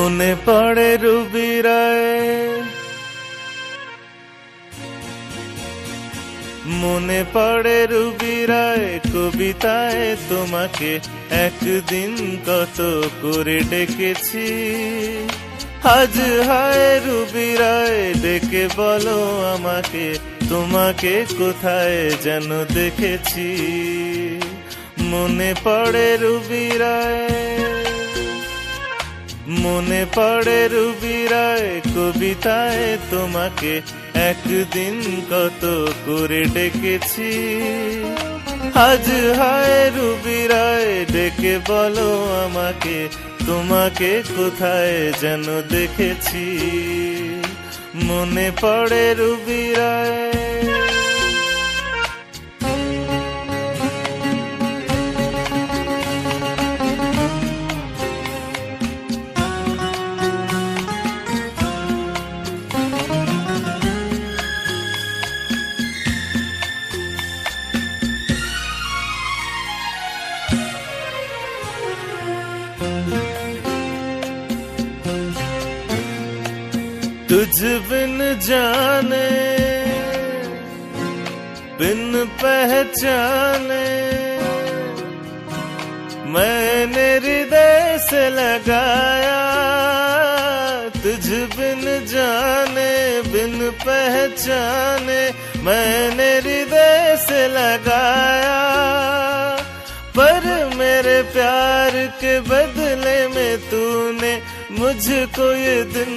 মনে পড়ে রুবি রায়, মনে পড়ে রুবি রায় কবিতায় তোমাকে একদিন কত করে ডেকেছি। আজ হায় রুবি রায় ডেকে বলো আমাকে, তোমাকে কোথায় যেন দেখেছি। মনে পড়ে রুবি রায়, মনে পড়ে রুবি রায় কবিতায় তোমাকে একদিন কত করে ডেকেছি। আজ হায় রুবি রায় ডেকে বলো আমাকে, তোমাকে কোথায় যেন দেখেছি। মনে পড়ে রুবি রায়। तुझ बिन जाने बिन पहचाने मैंने हृदय से लगाया। तुझ बिन जाने बिन पहचाने मैंने हृदय से लगाया, पर मेरे प्यार के बदले में तूने मुझको ये दिन